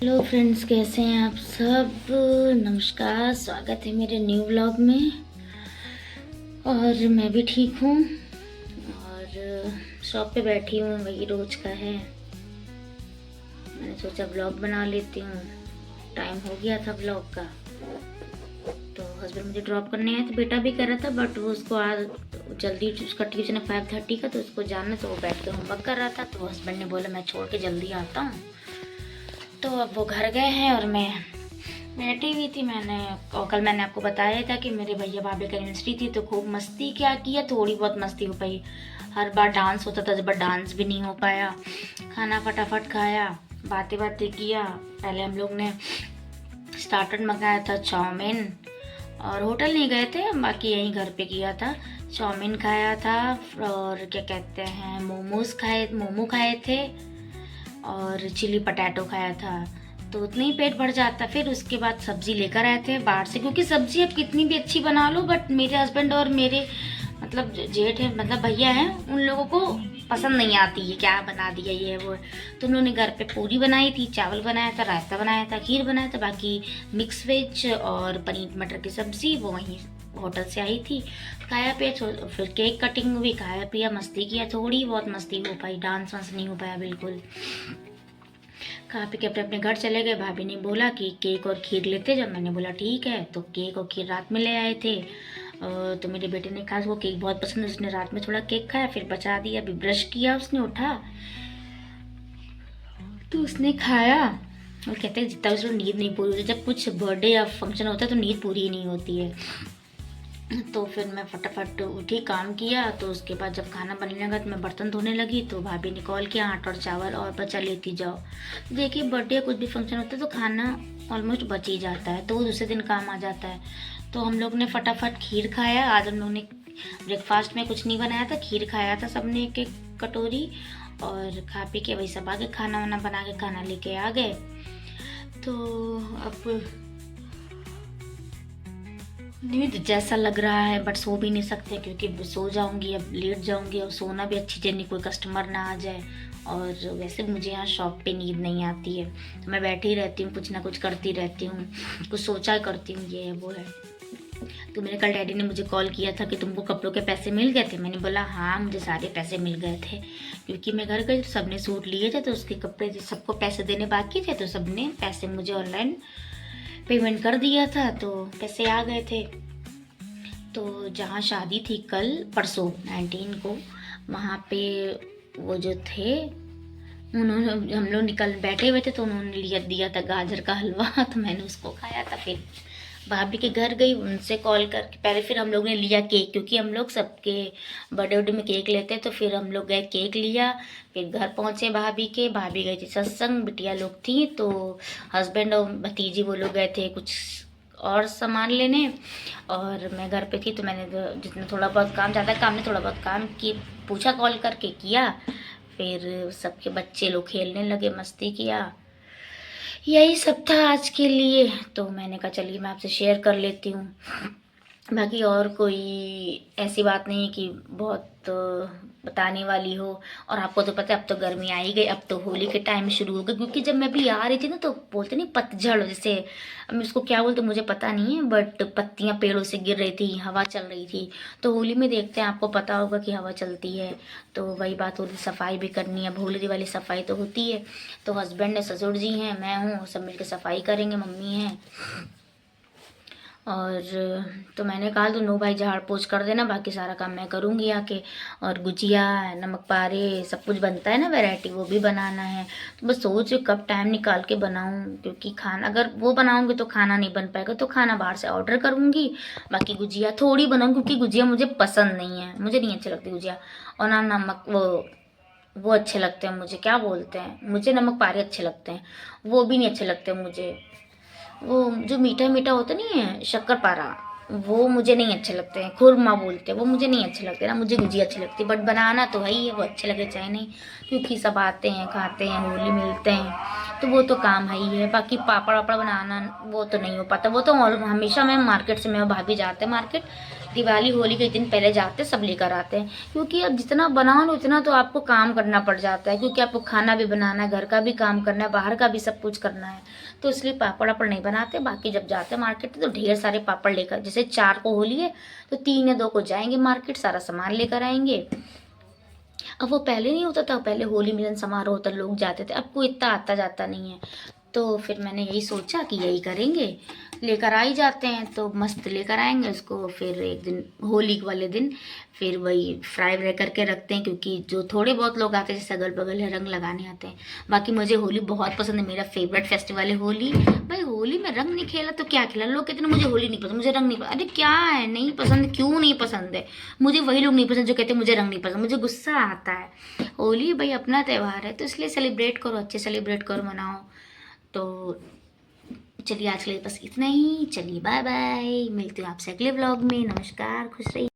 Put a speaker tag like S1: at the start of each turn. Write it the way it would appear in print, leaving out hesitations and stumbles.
S1: Hello friends, कैसे हैं आप सब। नमस्कार, स्वागत है मेरे न्यू व्लॉग में। और मैं भी ठीक हूँ और शॉप पे बैठी हूँ, वही रोज का है। मैंने सोचा व्लॉग बना लेती हूँ, टाइम हो गया था व्लॉग का। तो हस्बैंड मुझे ड्रॉप करने आए, तो बेटा भी कर रहा था, बट वो उसको आज जल्दी, उसका ट्यूशन है 5:30 का, तो उसको जाना, तो वो बैठ के होमवर्क कर रहा था। तो हस्बैंड ने बोला मैं छोड़ के जल्दी आता हूँ। तो अब वो घर गए हैं और मैं बैठी हुई थी। और कल मैंने आपको बताया था कि मेरे भैया भाभी का एनिवर्सरी थी, तो खूब मस्ती क्या किया, थोड़ी बहुत मस्ती हो पाई। हर बार डांस होता था, इस बार डांस भी नहीं हो पाया। खाना फटाफट खाया, बातें बातें किया। पहले हम लोग ने स्टार्टर मंगाया था चाउमीन, और होटल नहीं गए थे, बाकी यहीं घर पे किया था। चाउमीन खाया था और क्या कहते हैं, मोमो खाए थे और चिली पटैटो खाया था। तो उतने ही पेट भर जाता। फिर उसके बाद सब्जी लेकर आए थे बाहर से, क्योंकि सब्जी अब कितनी भी अच्छी बना लो, बट मेरे हस्बैंड और मेरे मतलब जेठ है, मतलब भैया हैं, उन लोगों को पसंद नहीं आती है, क्या बना दिया ये वो। तो उन्होंने घर पे पूरी बनाई थी, चावल बनाया था, रायता बनाया था, खीर बनाया था, बाकी मिक्स वेज और पनीर मटर की सब्जी वो वहीं होटल से आई थी। खाया पिया, फिर केक कटिंग हुई, खाया पिया, मस्ती किया, थोड़ी बहुत मस्ती हो पाई, डांस वांस नहीं हो पाया बिल्कुल। खा पी के अपने अपने घर चले गए। भाभी ने बोला कि केक और खीर लेते जब, मैंने बोला ठीक है। तो केक और खीर रात में ले आए थे। तो मेरे बेटे ने कहा वो केक बहुत पसंद है, उसने रात में थोड़ा केक खाया, फिर बचा दिया। अभी ब्रश किया उसने, उठा तो उसने खाया। और कहते हैं जितना उसको नींद नहीं पूरी होती, जब कुछ बर्थडे या फंक्शन होता है तो नींद पूरी ही नहीं होती है। तो फिर मैं फटाफट उठी, काम किया। तो उसके बाद जब खाना बनने लगा तो मैं बर्तन धोने लगी, तो भाभी ने कॉल किया आटा और चावल और बचा लेती जाओ। देखिए बर्थडे या कुछ भी फंक्शन होता है तो खाना ऑलमोस्ट बच ही जाता है, तो वो दूसरे दिन काम आ जाता है। तो हम लोग ने फटाफट खीर खाया। आज हम लोग ने ब्रेकफास्ट में कुछ नहीं बनाया था, खीर खाया था सबने एक एक कटोरी। और खा पी के वही सब आगे खाना वाना बना के खाना लेके आ गए। तो अब नींद जैसा लग रहा है, बट सो भी नहीं सकते, क्योंकि सो जाऊंगी अब लेट जाऊंगी, और सोना भी अच्छी जर्नी, कोई कस्टमर ना आ जाए। और वैसे भी मुझे यहाँ शॉप पे नींद नहीं आती है, तो मैं बैठी रहती हूँ, कुछ ना कुछ करती रहती हूँ, कुछ सोचा करती हूँ, ये है वो है। तो मेरे कल डैडी ने मुझे कॉल किया था कि तुमको कपड़ों के पैसे मिल गए थे। मैंने बोला हाँ, मुझे सारे पैसे मिल गए थे, क्योंकि मैं घर गई तो सबने सूट लिए थे, तो उसके कपड़े सबको पैसे देने बाकी थे, तो सबने पैसे मुझे ऑनलाइन पेमेंट कर दिया था, तो पैसे आ गए थे। तो जहाँ शादी थी कल परसों 19 को, वहाँ पे वो जो थे, उन्होंने, हम लोग निकल बैठे हुए थे, तो उन्होंने लिया दिया था गाजर का हलवा तो मैंने उसको खाया था। फिर भाभी के घर गई, उनसे कॉल करके पहले फिर हम लोग ने लिया केक, क्योंकि हम लोग सबके बर्थडे में केक लेते हैं। तो फिर हम लोग गए, केक लिया। फिर घर पहुँचे भाभी के, भाभी गई थी सत्संग, बिटिया लोग थी, तो हस्बैंड और भतीजी वो लोग गए थे कुछ और सामान लेने। और मैं घर पे थी, तो मैंने जितना थोड़ा बहुत काम, ज़्यादा काम नहीं, थोड़ा बहुत काम की पूछा, कॉल करके किया। फिर सबके बच्चे लोग खेलने लगे, मस्ती किया। यही सब था आज के लिए। तो मैंने कहा चलिए मैं आपसे शेयर कर लेती हूँ। बाकी और कोई ऐसी बात नहीं कि बहुत बताने वाली हो। और आपको तो पता है अब तो गर्मी आ ही गई, अब तो होली के टाइम शुरू हो गई, क्योंकि जब मैं भी आ रही थी ना, तो बोलते नहीं पतझड़, जैसे अब इसको क्या बोलते मुझे पता नहीं है, बट पत्तियां पेड़ों से गिर रही थी, हवा चल रही थी। तो होली में देखते हैं, आपको पता होगा कि हवा चलती है, तो वही बात होती, सफाई भी करनी है, होली वाली सफाई तो होती है। तो हस्बैंड है, ससुर जी हैं, मैं हूँ, सब मिलकर सफाई करेंगे, मम्मी हैं। और तो मैंने कहा तो नो भाई झाड़ पोछ कर देना, बाकी सारा काम मैं करूँगी आके। और गुजिया, नमक पारे, सब कुछ बनता है ना वैरायटी, वो भी बनाना है। तो बस सोच कब टाइम निकाल के बनाऊँ, क्योंकि खाना अगर वो बनाऊँगी तो खाना नहीं बन पाएगा, तो खाना बाहर से ऑर्डर करूँगी। बाकी गुजिया थोड़ी बनाऊँ, क्योंकि गुजिया मुझे पसंद नहीं है, मुझे नहीं अच्छी लगती गुजिया। और ना नमक वो अच्छे लगते हैं मुझे, क्या बोलते हैं, मुझे नमक पारे अच्छे लगते हैं, वो भी नहीं अच्छे लगते मुझे। वो जो मीठा मीठा होता नहीं है, शक्कर पारा, वो मुझे नहीं अच्छे लगते हैं। खुरमा बोलते हैं, वो मुझे नहीं अच्छे लगते ना, मुझे गुजिया अच्छी लगती है। बट बनाना तो है ही है, वो अच्छे लगे चाहे नहीं, क्योंकि सब आते हैं, खाते हैं, होली मिलते हैं, तो वो तो काम है ही है। बाकी पापड़ वापड़ बनाना वो तो नहीं हो पाता, वो तो हमेशा मैं मार्केट से, मैं भाभी जाते हैं मार्केट, दिवाली होली के दिन पहले जाते सब लेकर आते हैं, क्योंकि अब जितना बनाओ ना उतना तो आपको काम करना पड़ जाता है, क्योंकि आपको खाना भी बनाना है, घर का भी काम करना है, बाहर का भी सब कुछ करना है। तो इसलिए पापड़ वापड़ नहीं बनाते। बाकी जब जाते हैं मार्केट तो ढेर सारे पापड़ लेकर, जैसे 4 को होली है तो 3 या 2 को जाएंगे मार्केट, सारा सामान लेकर आएंगे। अब वो पहले नहीं होता था, पहले होली मिलन समारोह होता लोग जाते थे, अब कोई इतना आता जाता नहीं है। तो फिर मैंने यही सोचा कि यही करेंगे, लेकर आ ही जाते हैं तो मस्त लेकर आएंगे उसको। फिर एक दिन होली वाले दिन फिर वही फ्राई व्राई करके रखते हैं, क्योंकि जो थोड़े बहुत लोग आते हैं जैसे अगल बगल है रंग लगाने आते हैं। बाकी मुझे होली बहुत पसंद है, मेरा फेवरेट फेस्टिवल है होली। भाई होली में रंग नहीं खेला तो क्या खेला। लोग कहते हैं मुझे होली नहीं पसंद, मुझे रंग नहीं पसंद। अरे क्या है नहीं पसंद, क्यों नहीं पसंद है? मुझे वही लोग नहीं पसंद जो कहते हैं मुझे रंग नहीं पसंद, मुझे गुस्सा आता है। होली भाई अपना त्यौहार है तो इसलिए सेलिब्रेट करो, अच्छे सेलिब्रेट करो, मनाओ। तो चलिए आज के लिए बस इतना ही। चलिए बाय बाय, मिलती हूँ आपसे अगले व्लॉग में। नमस्कार, खुश रहिए।